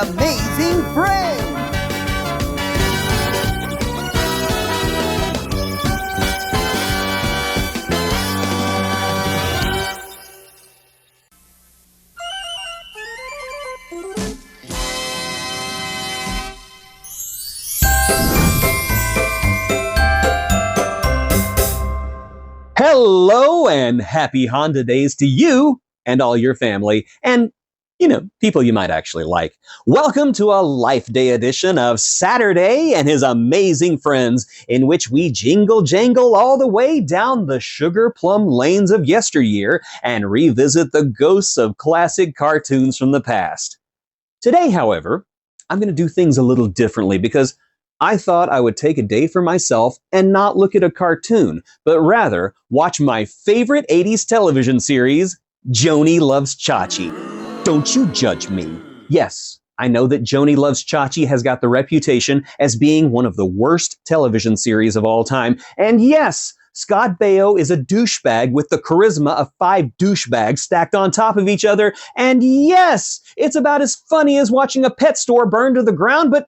amazing friends. Hello and happy Honda Days to you and all your family and, people you might actually like. Welcome to a Life Day edition of Saturday and His Amazing Friends, in which we jingle jangle all the way down the sugar plum lanes of yesteryear and revisit the ghosts of classic cartoons from the past. Today, however, I'm going to do things a little differently because I thought I would take a day for myself and not look at a cartoon, but rather watch my favorite 80s television series, Joni Loves Chachi. Don't you judge me. Yes, I know that Joni Loves Chachi has got the reputation as being one of the worst television series of all time. And yes, Scott Baio is a douchebag with the charisma of 5 douchebags stacked on top of each other. And yes, it's about as funny as watching a pet store burn to the ground, but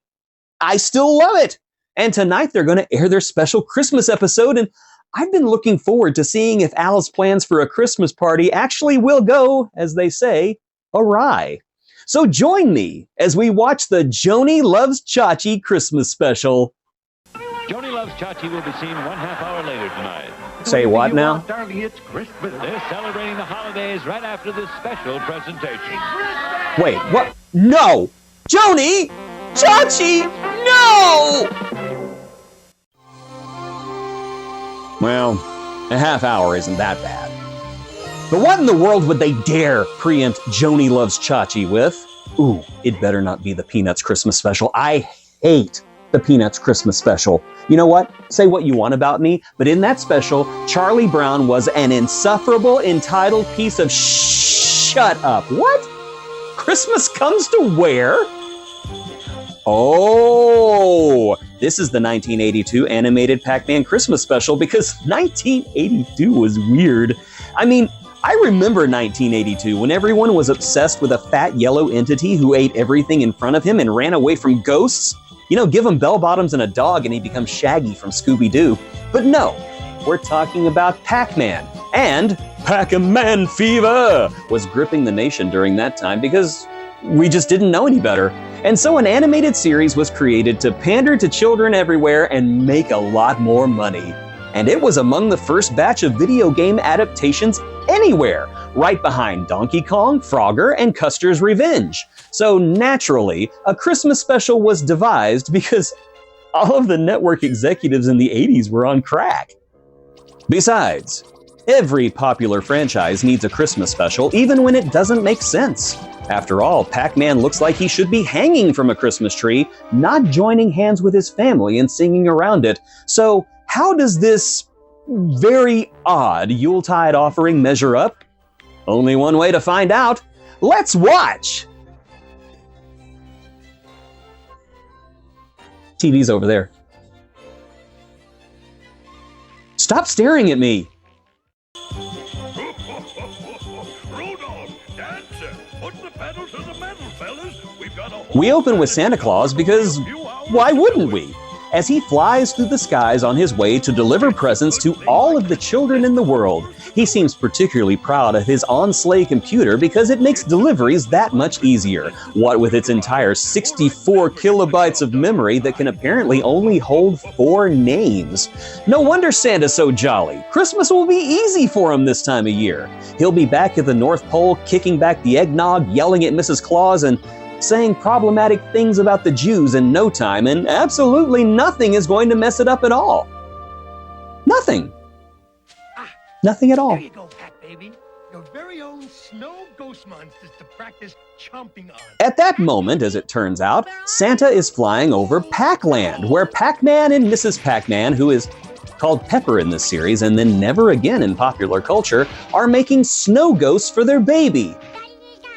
I still love it. And tonight they're going to air their special Christmas episode, and I've been looking forward to seeing if Al's plans for a Christmas party actually will go, as they say, awry. So join me as we watch the Joni Loves Chachi Christmas special. Joni Loves Chachi will be seen 1/2 hour later tonight. Say what now? Darling, it's Christmas. They're celebrating the holidays right after this special presentation. Wait, what? No! Joni! Chachi! No! Well, a half hour isn't that bad. But what in the world would they dare preempt Joni Loves Chachi with? Ooh, it better not be the Peanuts Christmas special. I hate the Peanuts Christmas special. You know what? Say what you want about me, but in that special, Charlie Brown was an insufferable, entitled piece of shut up. What? Christmas comes to where? Oh, this is the 1982 animated Pac Man Christmas special because 1982 was weird. I mean, I remember 1982 when everyone was obsessed with a fat yellow entity who ate everything in front of him and ran away from ghosts. Give him bell bottoms and a dog and he becomes Shaggy from Scooby-Doo. But no, we're talking about Pac-Man. And Pac Man Fever was gripping the nation during that time because we just didn't know any better. And so an animated series was created to pander to children everywhere and make a lot more money. And it was among the first batch of video game adaptations anywhere, right behind Donkey Kong, Frogger, and Custer's Revenge. So naturally, a Christmas special was devised because all of the network executives in the 80s were on crack. Besides, every popular franchise needs a Christmas special, even when it doesn't make sense. After all, Pac-Man looks like he should be hanging from a Christmas tree, not joining hands with his family and singing around it. So how does this very odd Yuletide offering measure up? Only one way to find out. Let's watch! TV's over there. Stop staring at me! We open with Santa Claus because why wouldn't we? As he flies through the skies on his way to deliver presents to all of the children in the world. He seems particularly proud of his on-sleigh computer because it makes deliveries that much easier. What with its entire 64 kilobytes of memory that can apparently only hold 4 names. No wonder Santa's so jolly. Christmas will be easy for him this time of year. He'll be back at the North Pole, kicking back the eggnog, yelling at Mrs. Claus, and saying problematic things about the Jews in no time, and absolutely nothing is going to mess it up at all. Nothing. Nothing at all. There you go, Pac Baby. Your very own snow ghost monsters to practice chomping on. At that moment, as it turns out, Santa is flying over Pacland, where Pac-Man and Mrs. Pac-Man, who is called Pepper in this series and then never again in popular culture, are making snow ghosts for their baby.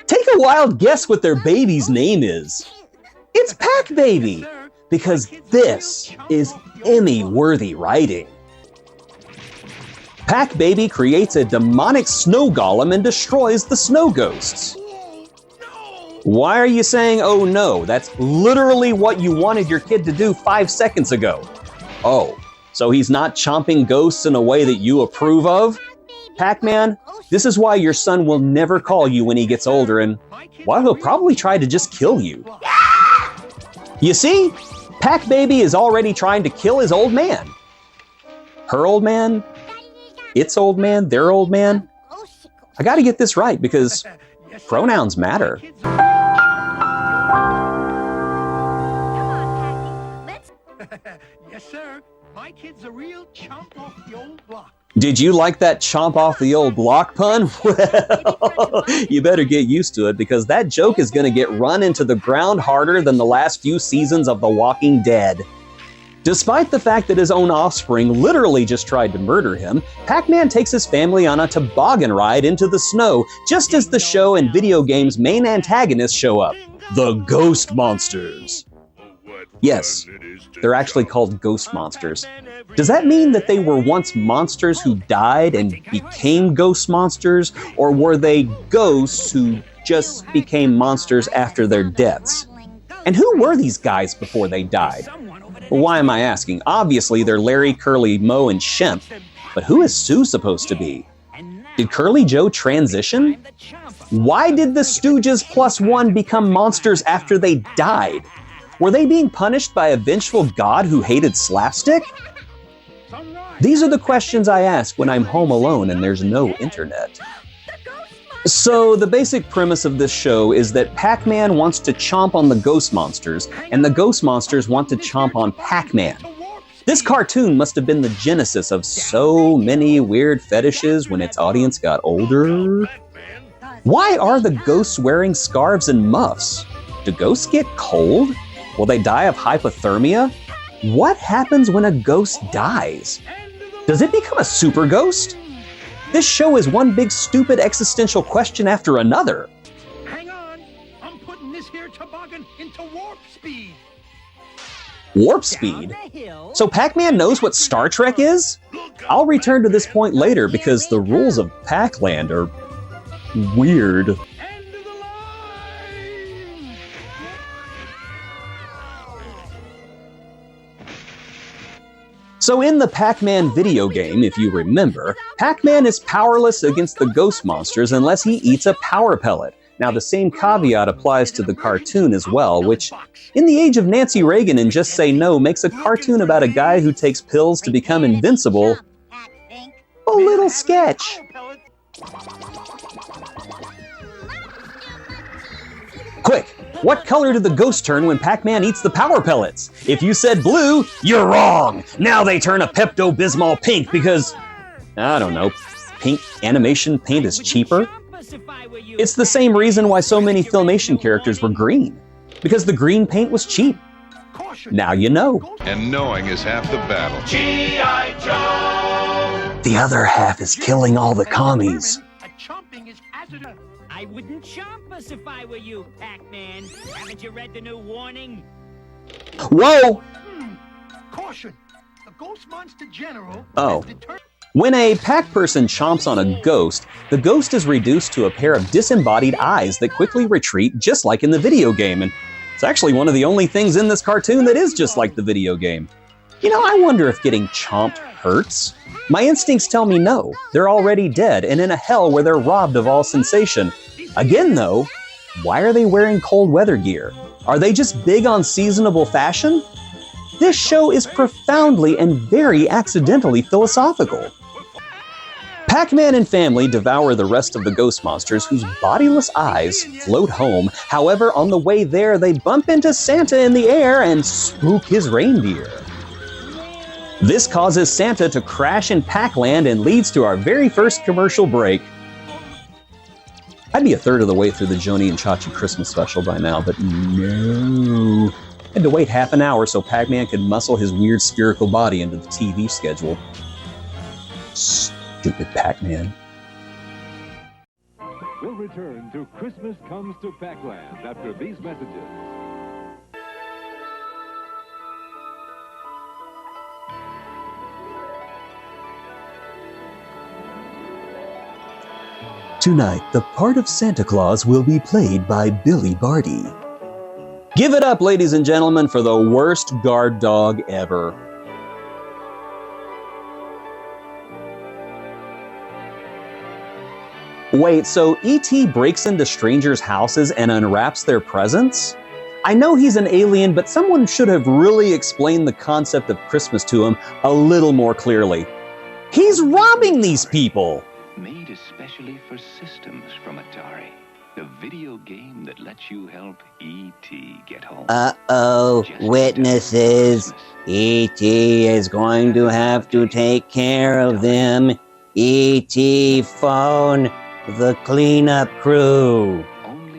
Take a wild guess what their baby's name is. It's Pac Baby, because this is Emmy-worthy writing. Pac Baby creates a demonic snow golem and destroys the snow ghosts. No! Why are you saying, oh no? That's literally what you wanted your kid to do 5 seconds ago. Oh, so he's not chomping ghosts in a way that you approve of? Pac-Man, this is why your son will never call you when he gets older, and why he'll probably try to just kill you. You see? Pac-Baby is already trying to kill his old man. Her old man? Its old man? Their old man? I gotta get this right because pronouns matter. Yes, sir. My kid's a real chomp off the old block. Did you like that chomp off the old block pun? Well, you better get used to it because that joke is going to get run into the ground harder than the last few seasons of The Walking Dead. Despite the fact that his own offspring literally just tried to murder him, Pac-Man takes his family on a toboggan ride into the snow just as the show and video game's main antagonists show up, the Ghost Monsters. Yes, they're actually called ghost monsters. Does that mean that they were once monsters who died and became ghost monsters, or were they ghosts who just became monsters after their deaths? And who were these guys before they died? Well, why am I asking? Obviously, they're Larry, Curly, Moe, and Shemp, but who is Sue supposed to be? Did Curly Joe transition? Why did the Stooges +1 become monsters after they died? Were they being punished by a vengeful god who hated slapstick? These are the questions I ask when I'm home alone and there's no internet. So the basic premise of this show is that Pac-Man wants to chomp on the ghost monsters, and the ghost monsters want to chomp on Pac-Man. This cartoon must have been the genesis of so many weird fetishes when its audience got older. Why are the ghosts wearing scarves and muffs? Do ghosts get cold? Will they die of hypothermia? What happens when a ghost dies? Does it become a super ghost? This show is one big stupid existential question after another. Hang on, I'm putting this here toboggan into warp speed. Warp speed? So Pac-Man knows what Star Trek is? I'll return to this point later because the rules of Pacland are weird. End of the line! So in the Pac-Man video game, if you remember, Pac-Man is powerless against the ghost monsters unless he eats a power pellet. Now the same caveat applies to the cartoon as well, which, in the age of Nancy Reagan and Just Say No, makes a cartoon about a guy who takes pills to become invincible a little sketch. Quick! What color did the ghost turn when Pac-Man eats the power pellets? If you said blue, you're wrong! Now they turn a Pepto-Bismol pink because, I don't know, pink animation paint is cheaper? It's the same reason why so many Filmation characters were green. Because the green paint was cheap. Now you know. And knowing is half the battle. G.I. Joe! The other half is killing all the commies. I wouldn't chomp us if I were you, Pac-Man. Haven't you read the new warning? Whoa! Caution! The Ghost Monster General. Oh. When a pack person chomps on a ghost, the ghost is reduced to a pair of disembodied eyes that quickly retreat just like in the video game, and it's actually one of the only things in this cartoon that is just like the video game. You know, I wonder if getting chomped hurts. My instincts tell me no. They're already dead and in a hell where they're robbed of all sensation. Again, though, why are they wearing cold weather gear? Are they just big on seasonable fashion? This show is profoundly and very accidentally philosophical. Pac-Man and family devour the rest of the ghost monsters whose bodiless eyes float home. However, on the way there, they bump into Santa in the air and spook his reindeer. This causes Santa to crash in Pacland and leads to our very first commercial break. I'd be a third of the way through the Joni and Chachi Christmas special by now, but no. I had to wait half an hour so Pac-Man could muscle his weird spherical body into the TV schedule. Stupid Pac-Man. We'll return to Christmas Comes to Pacland after these messages. Tonight, the part of Santa Claus will be played by Billy Barty. Give it up, ladies and gentlemen, for the worst guard dog ever. Wait, so E.T. breaks into strangers' houses and unwraps their presents? I know he's an alien, but someone should have really explained the concept of Christmas to him a little more clearly. He's robbing these people! Made especially for systems from Atari. The video game that lets you help E.T. get home. Uh-oh, Just witnesses. Christmas. E.T. is going to have to take care of them. E.T. phone the cleanup crew.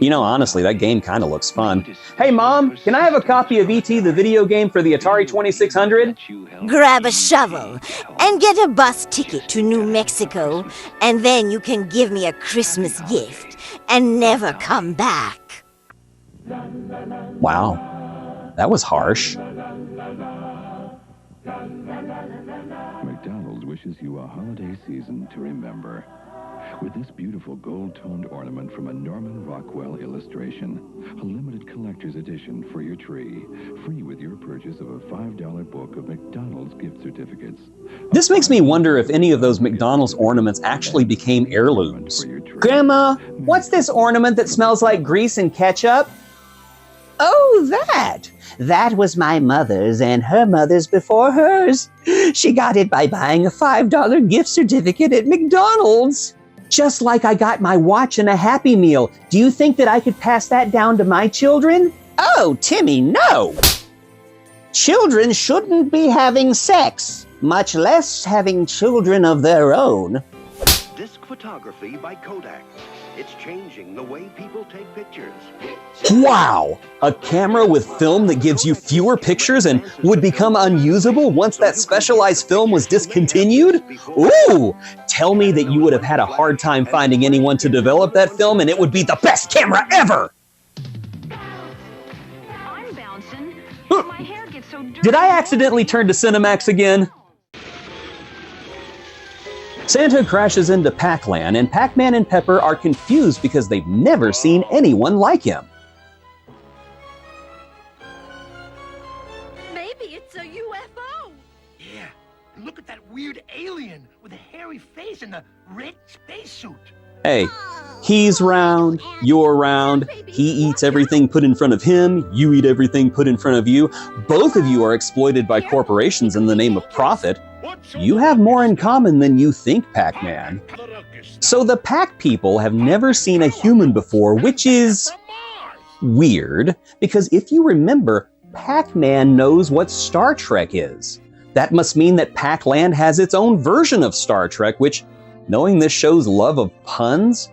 You know, honestly, that game kind of looks fun. Hey, Mom, can I have a copy of E.T. the video game for the Atari 2600? Grab a shovel and get a bus ticket to New Mexico, and then you can give me a Christmas gift and never come back. Wow, that was harsh. McDonald's wishes you a holiday season to remember. With this beautiful gold-toned ornament from a Norman Rockwell illustration, a limited collector's edition for your tree, free with your purchase of a $5 book of McDonald's gift certificates. This makes me wonder if any of those McDonald's ornaments actually became heirlooms. Grandma, what's this ornament that smells like grease and ketchup? Oh, that! That was my mother's and her mother's before hers. She got it by buying a $5 gift certificate at McDonald's. Just like I got my watch and a Happy Meal. Do you think that I could pass that down to my children? Oh, Timmy, no! Children shouldn't be having sex, much less having children of their own. Disc photography by Kodak. It's changing the way people take pictures. Wow! A camera with film that gives you fewer pictures and would become unusable once that specialized film was discontinued? Ooh! Tell me that you would have had a hard time finding anyone to develop that film and it would be the best camera ever! I'm bouncing. My hair gets so dirty. Did I accidentally turn to Cinemax again? Santa crashes into Pacland, and Pac Man and Pepper are confused because they've never seen anyone like him. Maybe it's a UFO. Yeah, and look at that weird alien with a hairy face and a red spacesuit. Hey, he's round, you're round, he eats everything put in front of him, you eat everything put in front of you. Both of you are exploited by corporations in the name of profit. You have more in common than you think, Pac-Man. So the Pac people have never seen a human before, which is weird, because if you remember, Pac-Man knows what Star Trek is. That must mean that Pacland has its own version of Star Trek, which, knowing this show's love of puns,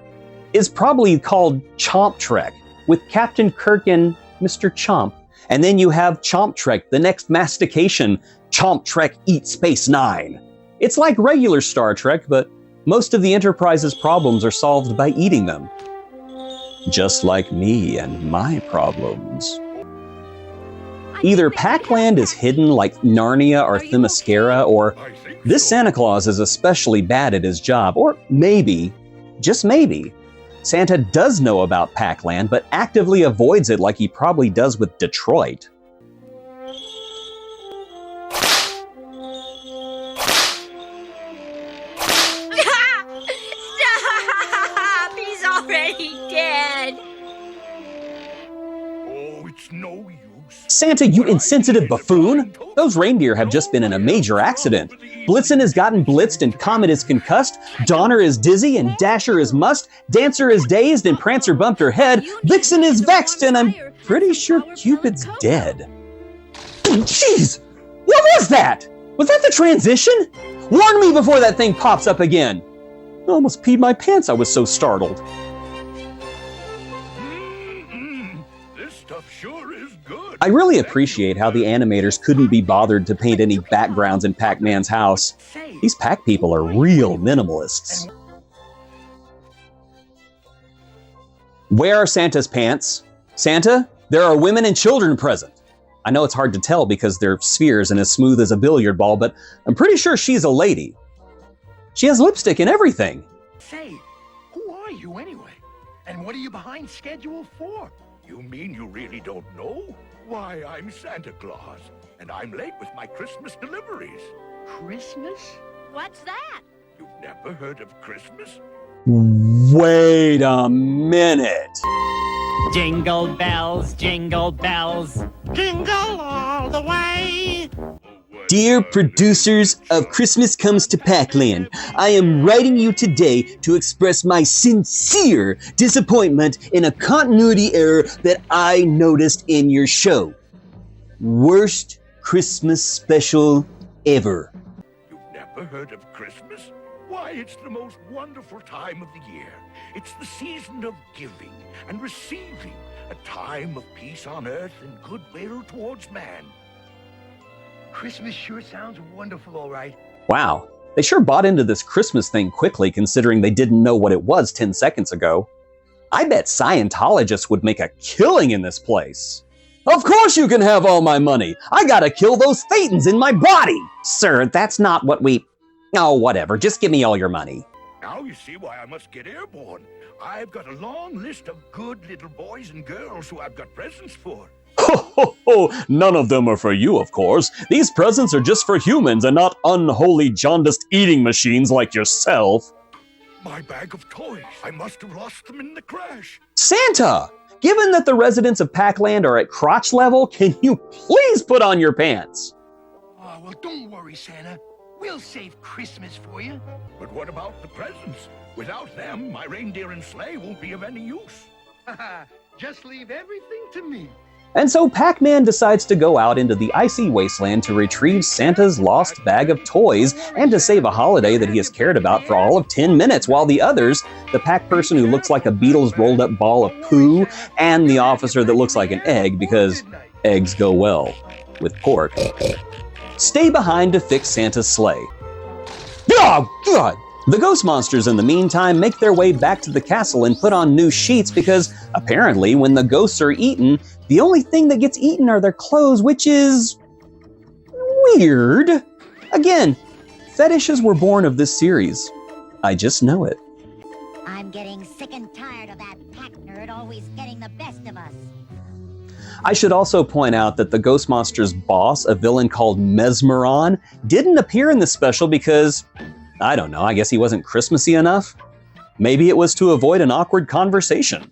is probably called Chomp Trek, with Captain Kirk and Mr. Chomp. And then you have Chomp Trek, the next mastication, Chomp Trek Eat Space 9. It's like regular Star Trek, but most of the Enterprise's problems are solved by eating them. Just like me and my problems. Either Pacland is hidden like Narnia or Themyscira, or this Santa Claus is especially bad at his job, or maybe, just maybe, Santa does know about Pacland, but actively avoids it like he probably does with Detroit. Stop! He's already dead. Oh, it's no use. Santa, you insensitive buffoon! Those reindeer have just been in a major accident. Blitzen has gotten blitzed and Comet is concussed, Donner is dizzy and Dasher is mussed, Dancer is dazed and Prancer bumped her head, Vixen is vexed and I'm pretty sure Cupid's dead. Jeez! What was that? Was that the transition? Warn me before that thing pops up again! I almost peed my pants, I was so startled. This stuff sure is good. I really appreciate how the animators couldn't be bothered to paint any backgrounds in Pac-Man's house. These Pac people are real minimalists. Where are Santa's pants? Santa, there are women and children present. I know it's hard to tell because they're spheres and as smooth as a billiard ball, but I'm pretty sure she's a lady. She has lipstick and everything. Say, who are you? anyway? And what are you behind schedule for? You mean you really don't know? Why, I'm Santa Claus, and I'm late with my Christmas deliveries. Christmas? What's that? You've never heard of Christmas? Wait a minute. Jingle bells, jingle bells. Jingle all the way. Dear producers of Christmas Comes to Pacland, I am writing you today to express my sincere disappointment in a continuity error that I noticed in your show. Worst Christmas special ever. You've never heard of Christmas? Why, it's the most wonderful time of the year. It's the season of giving and receiving, a time of peace on earth and goodwill towards man. Christmas sure sounds wonderful, all right. Wow, they sure bought into this Christmas thing quickly considering they didn't know what it was 10 seconds ago. I bet Scientologists would make a killing in this place. Of course you can have all my money. I gotta kill those thetans in my body. Sir, that's not what we... Oh, whatever. Just give me all your money. Now you see why I must get airborne. I've got a long list of good little boys and girls who I've got presents for. Ho, ho, ho! None of them are for you, of course. These presents are just for humans and not unholy jaundiced eating machines like yourself. My bag of toys. I must have lost them in the crash. Santa! Given that the residents of Pacland are at crotch level, can you please put on your pants? Oh, well, don't worry, Santa. We'll save Christmas for you. But what about the presents? Without them, my reindeer and sleigh won't be of any use. Just leave everything to me. And so Pac-Man decides to go out into the icy wasteland to retrieve Santa's lost bag of toys and to save a holiday that he has cared about for all of 10 minutes, while the others, the Pac person who looks like a Beatles rolled up ball of poo, and the officer that looks like an egg because eggs go well with pork, stay behind to fix Santa's sleigh. Oh, God! The ghost monsters, in the meantime, make their way back to the castle and put on new sheets because, apparently, when the ghosts are eaten, the only thing that gets eaten are their clothes, which is... weird. Again, fetishes were born of this series. I just know it. I'm getting sick and tired of that Pac nerd always getting the best of us. I should also point out that the Ghost Monsters boss, a villain called Mesmeron, didn't appear in the special because... I don't know, I guess he wasn't Christmassy enough? Maybe it was to avoid an awkward conversation.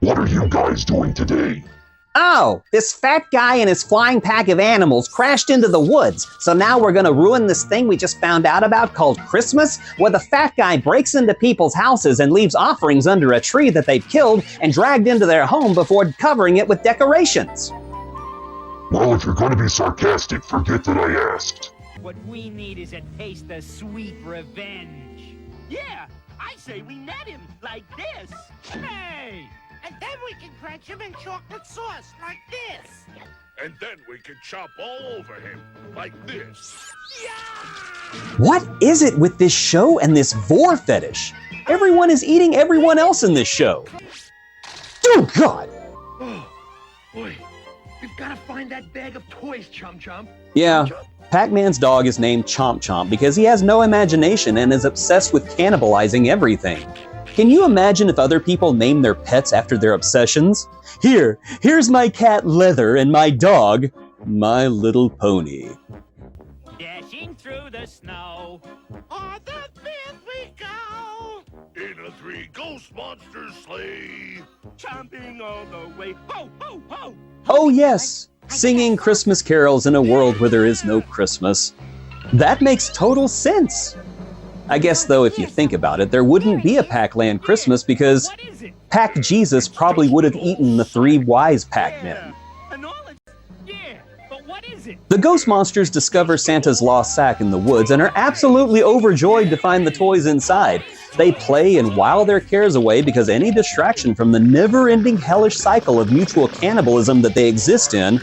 What are you guys doing today? Oh, this fat guy and his flying pack of animals crashed into the woods. So now we're gonna ruin this thing we just found out about called Christmas, where the fat guy breaks into people's houses and leaves offerings under a tree that they've killed and dragged into their home before covering it with decorations. Well, if you're gonna be sarcastic, forget that I asked. What we need is a taste of sweet revenge. Yeah, I say we net him like this. Hey! And then we can drench him in chocolate sauce like this. And then we can chop all over him like this. What is it with this show and this vor fetish? Everyone is eating everyone else in this show. Oh, God! Oh, boy. We've got to find that bag of toys, Chum Chum. Yeah, Pac-Man's dog is named Chomp Chomp because he has no imagination and is obsessed with cannibalizing everything. Can you imagine if other people named their pets after their obsessions? Here's my cat Leather and my dog, My Little Pony. Dashing through the snow. On the fifth we go. In a three ghost monsters sleigh. Chomping all the way. Ho, ho, ho. Oh yes, singing Christmas carols in a world where there is no Christmas. That makes total sense. I guess, though, if you think about it, there wouldn't be a Pacland Christmas because Pac Jesus probably would have eaten the three wise Pac-Men. Yeah, but what is it? The ghost monsters discover Santa's lost sack in the woods and are absolutely overjoyed to find the toys inside. They play and while their cares away because any distraction from the never-ending hellish cycle of mutual cannibalism that they exist in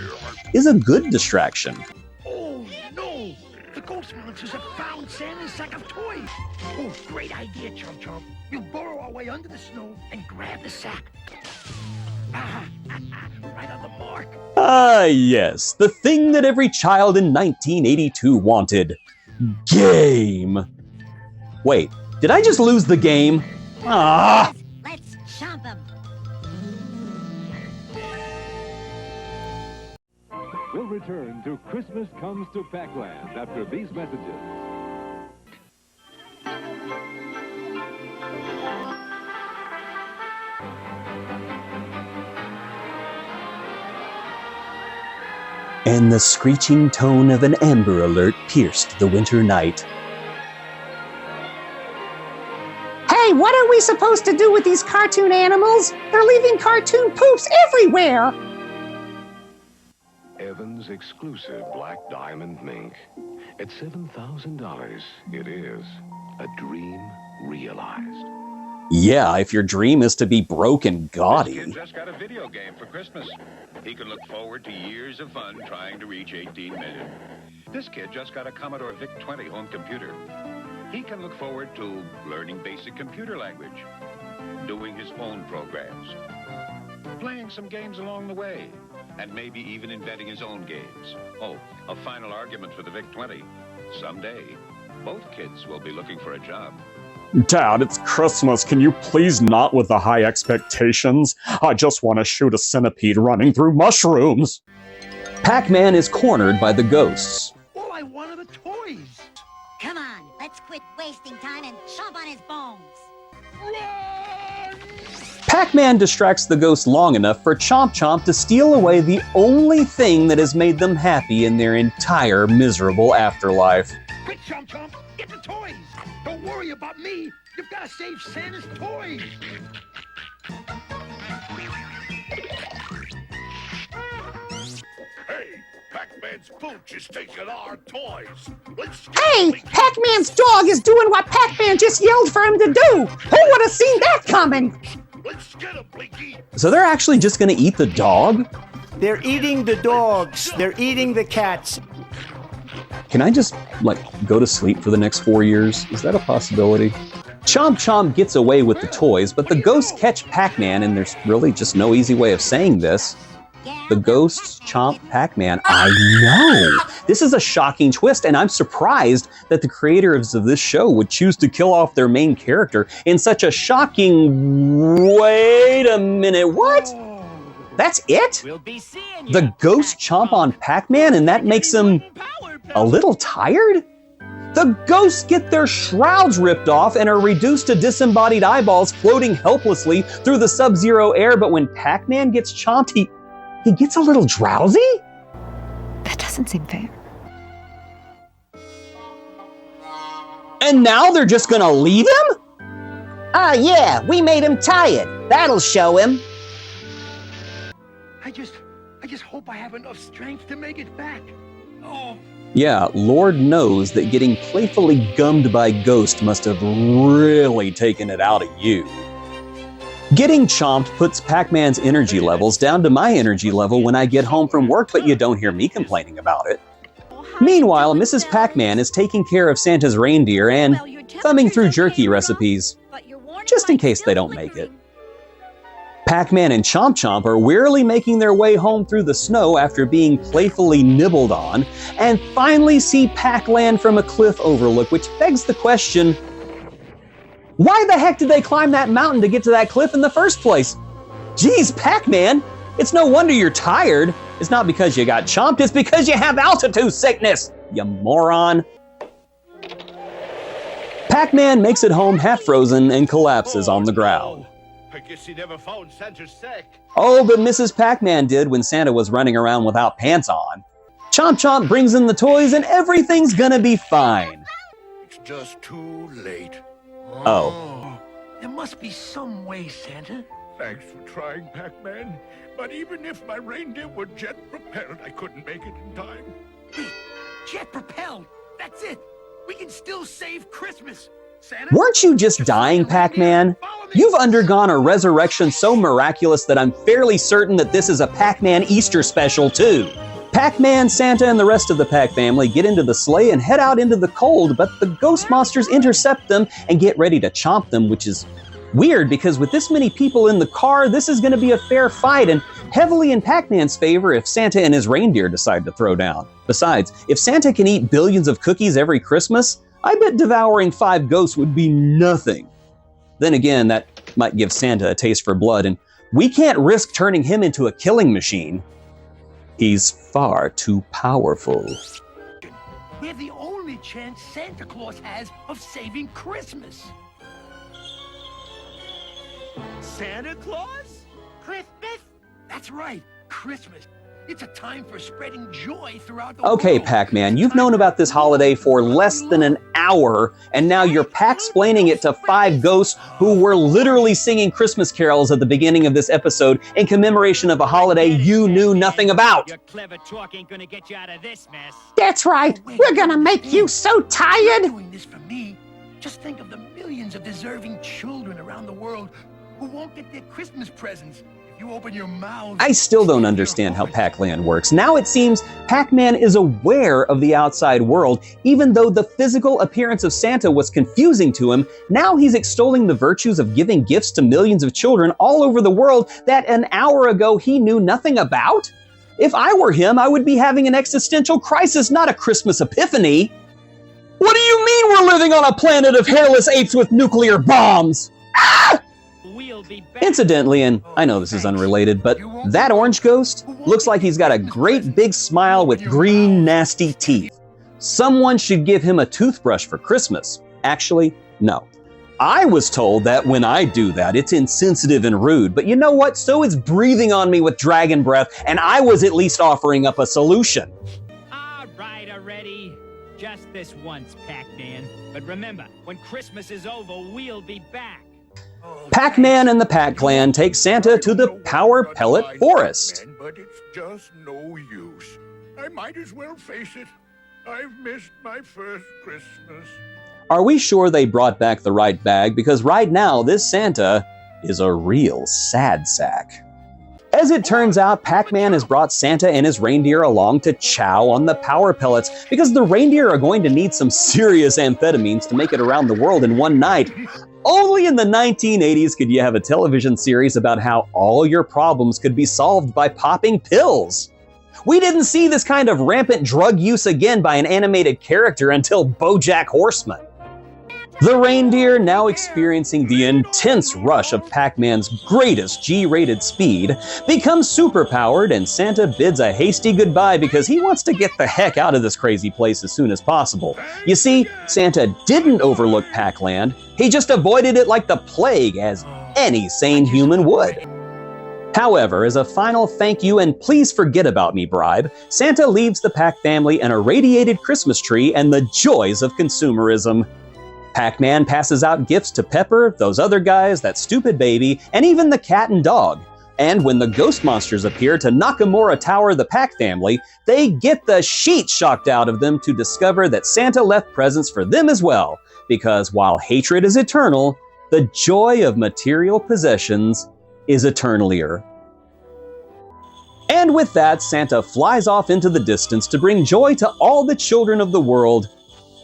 is a good distraction. Oh, no! The ghost monsters have found Santa's sack of toys! Oh, great idea, Chum Chum. We'll burrow our way under the snow and grab the sack. Right on the mark. Ah, yes, the thing that every child in 1982 wanted. Game! Wait, did I just lose the game? Ah! return to Christmas Comes to Pacland after these messages. And the screeching tone of an Amber Alert pierced the winter night. Hey, what are we supposed to do with these cartoon animals? They're leaving cartoon poops everywhere! Evans' exclusive Black Diamond Mink. At $7,000, it is a dream realized. Yeah, if your dream is to be broke and gaudy. This kid just got a video game for Christmas. He can look forward to years of fun trying to reach 18 million. This kid just got a Commodore VIC-20 home computer. He can look forward to learning basic computer language, doing his own programs, playing some games along the way, and maybe even inventing his own games. Oh, a final argument for the VIC-20. Someday, both kids will be looking for a job. Dad, it's Christmas. Can you please not with the high expectations? I just want to shoot a centipede running through mushrooms. Pac-Man is cornered by the ghosts. All I want are the toys. Come on, let's quit wasting time and chomp on his bones. Pac-Man distracts the ghosts long enough for Chomp Chomp to steal away the only thing that has made them happy in their entire miserable afterlife. Quick, Chomp Chomp, get the toys. Don't worry about me. You've got to save Santa's toys. Hey, Pac-Man's pooch is taking our toys. Hey, Pac-Man's dog is doing what Pac-Man just yelled for him to do! Who would have seen that coming? Let's get him, Blinky. So they're actually just gonna eat the dog? They're eating the dogs. They're eating the cats. Can I just, go to sleep for the next 4 years? Is that a possibility? Chomp Chomp gets away with the toys, but the ghosts catch Pac-Man, and there's really just no easy way of saying this. The ghosts chomp Pac-Man. I know! This is a shocking twist, and I'm surprised that the creators of this show would choose to kill off their main character in such a shocking... Wait a minute, what? That's it? We'll be seeing you. The ghosts chomp on Pac-Man, and that makes him a little tired? The ghosts get their shrouds ripped off and are reduced to disembodied eyeballs floating helplessly through the sub-zero air, but when Pac-Man gets chomped, he gets a little drowsy? That doesn't seem fair. And now they're just gonna leave him? Yeah, we made him tired. That'll show him. I just hope I have enough strength to make it back. Oh. Yeah, Lord knows that getting playfully gummed by Ghost must have really taken it out of you. Getting chomped puts Pac-Man's energy levels down to my energy level when I get home from work, but you don't hear me complaining about it. Meanwhile, Mrs. Pac-Man is taking care of Santa's reindeer and thumbing through jerky recipes, just in case they don't make it. Pac-Man and Chomp Chomp are wearily making their way home through the snow after being playfully nibbled on, and finally see Pacland from a cliff overlook, which begs the question, why the heck did they climb that mountain to get to that cliff in the first place? Geez, Pac-Man, it's no wonder you're tired. It's not because you got chomped, it's because you have altitude sickness, you moron. Pac-Man makes it home half frozen and collapses on the ground. I guess he never found Santa's sack. Oh, but Mrs. Pac-Man did when Santa was running around without pants on. Chomp Chomp brings in the toys and everything's gonna be fine. It's just too late. Oh. There must be some way, Santa. Thanks for trying, Pac-Man. But even if my reindeer were jet-propelled, I couldn't make it in time. Wait, jet-propelled? That's it. We can still save Christmas. Santa? Weren't you just dying, Pac-Man? You've undergone a resurrection so miraculous that I'm fairly certain that this is a Pac-Man Easter special, too. Pac-Man, Santa, and the rest of the Pac family get into the sleigh and head out into the cold, but the ghost monsters intercept them and get ready to chomp them, which is weird because with this many people in the car, this is going to be a fair fight and heavily in Pac-Man's favor if Santa and his reindeer decide to throw down. Besides, if Santa can eat billions of cookies every Christmas, I bet devouring 5 ghosts would be nothing. Then again, that might give Santa a taste for blood, and we can't risk turning him into a killing machine. He's far too powerful. We're the only chance Santa Claus has of saving Christmas. Santa Claus? Christmas? That's right, Christmas. It's a time for spreading joy throughout the Okay, world. Pac-Man, you've known about this holiday for less than an hour, and now you're Pac-splaining it to 5 ghosts who were literally singing Christmas carols at the beginning of this episode in commemoration of a holiday you knew nothing about. Your clever talk ain't gonna get you out of this mess. That's right. We're gonna make you so tired. Doing this for me. Just think of the millions of deserving children around the world who won't get their Christmas presents. You open your mouth. I still don't understand how Pacland works. Now it seems Pac-Man is aware of the outside world, even though the physical appearance of Santa was confusing to him. Now he's extolling the virtues of giving gifts to millions of children all over the world that an hour ago he knew nothing about. If I were him, I would be having an existential crisis, not a Christmas epiphany. What do you mean we're living on a planet of hairless apes with nuclear bombs? Ah! Incidentally, and I know this is unrelated, but that orange ghost looks like he's got a great big smile with green, nasty teeth. Someone should give him a toothbrush for Christmas. Actually, no. I was told that when I do that, it's insensitive and rude, but you know what? So is breathing on me with dragon breath, and I was at least offering up a solution. All right, already. Just this once, Pac-Man. But remember, when Christmas is over, we'll be back. Pac-Man and the Pacland take Santa to the Power Pellet Forest. But it's just no use. I might as well face it. I've missed my first Christmas. Are we sure they brought back the right bag? Because right now, this Santa is a real sad sack. As it turns out, Pac-Man has brought Santa and his reindeer along to chow on the power pellets because the reindeer are going to need some serious amphetamines to make it around the world in one night. Only in the 1980s could you have a television series about how all your problems could be solved by popping pills. We didn't see this kind of rampant drug use again by an animated character until BoJack Horseman. The reindeer, now experiencing the intense rush of Pac-Man's greatest G-rated speed, becomes superpowered, and Santa bids a hasty goodbye because he wants to get the heck out of this crazy place as soon as possible. You see, Santa didn't overlook Pacland, he just avoided it like the plague, as any sane human would. However, as a final thank you and please forget about me bribe, Santa leaves the Pac family an irradiated Christmas tree and the joys of consumerism. Pac-Man passes out gifts to Pepper, those other guys, that stupid baby, and even the cat and dog. And when the ghost monsters appear to Nakamura Tower the Pac family, they get the sheet shocked out of them to discover that Santa left presents for them as well. Because while hatred is eternal, the joy of material possessions is eternalier. And with that, Santa flies off into the distance to bring joy to all the children of the world,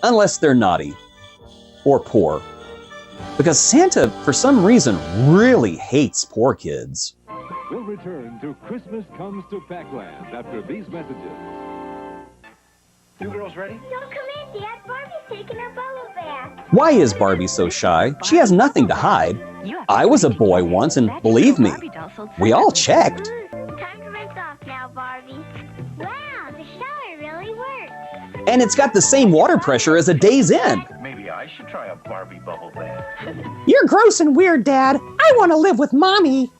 unless they're naughty. Or poor. Because Santa, for some reason, really hates poor kids. We'll return to Christmas Comes to Pacland after these messages. You girls ready? Don't come in, Dad. Barbie's taking her bubble bath. Why is Barbie so shy? She has nothing to hide. I was a boy once, and believe me, we all checked. Time to rinse off now, Barbie. Wow, the shower really works. And it's got the same water pressure as a Days Inn. Maybe I should try a Barbie bubble bath. You're gross and weird, Dad. I want to live with Mommy.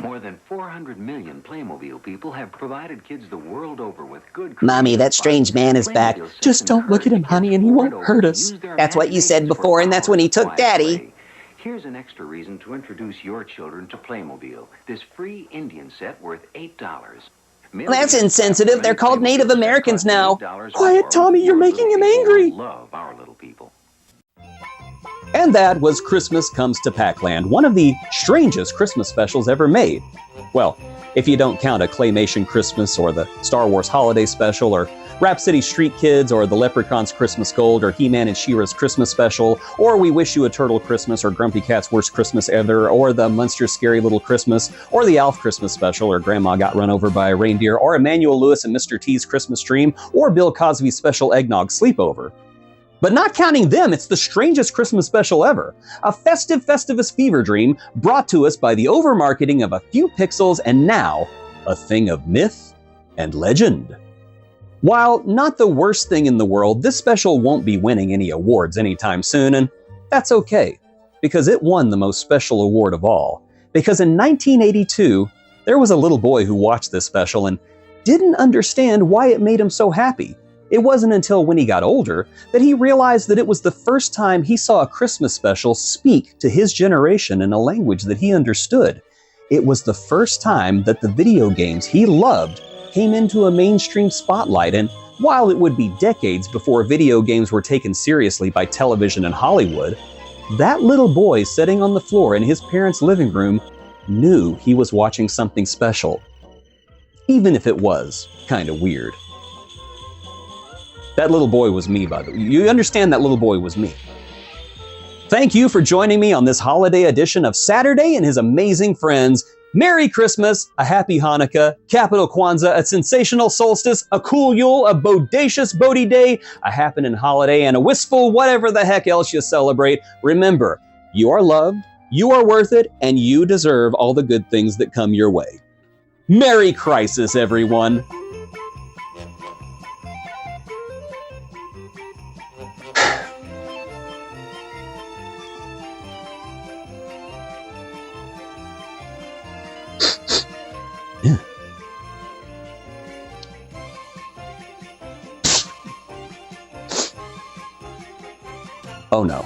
More than 400 million Playmobil people have provided kids the world over with good... Mommy, that strange man is back. Just don't look at him, honey, and he won't hurt us. That's what you said before, and that's when he took Daddy. Here's an extra reason to introduce your children to Playmobil. This free Indian set worth $8. That's insensitive. They're called Native Americans now. Quiet, Tommy. You're making him angry. Love our little people. And that was Christmas Comes to Pacland, one of the strangest Christmas specials ever made. Well, if you don't count a Claymation Christmas or the Star Wars Holiday Special or Rhapsody Street Kids or the Leprechaun's Christmas Gold or He-Man and She-Ra's Christmas Special or We Wish You a Turtle Christmas or Grumpy Cat's Worst Christmas Ever or the Munsters Scary Little Christmas or the Alf Christmas Special or Grandma Got Run Over by a Reindeer or Emmanuel Lewis and Mr. T's Christmas Dream or Bill Cosby's Special Eggnog Sleepover. But not counting them, it's the strangest Christmas special ever. A festive Festivus fever dream brought to us by the overmarketing of a few pixels and now a thing of myth and legend. While not the worst thing in the world, this special won't be winning any awards anytime soon, and that's okay, because it won the most special award of all. Because in 1982, there was a little boy who watched this special and didn't understand why it made him so happy. It wasn't until when he got older that he realized that it was the first time he saw a Christmas special speak to his generation in a language that he understood. It was the first time that the video games he loved came into a mainstream spotlight, and while it would be decades before video games were taken seriously by television and Hollywood, that little boy sitting on the floor in his parents' living room knew he was watching something special, even if it was kind of weird. That little boy was me, by the way. You understand that little boy was me. Thank you for joining me on this holiday edition of Saturday and His Amazing Friends. Merry Christmas, a Happy Hanukkah, Capital Kwanzaa, a sensational solstice, a cool Yule, a bodacious Bodhi Day, a happening holiday, and a wistful whatever the heck else you celebrate. Remember, you are loved, you are worth it, and you deserve all the good things that come your way. Merry Crisis, everyone! Oh no.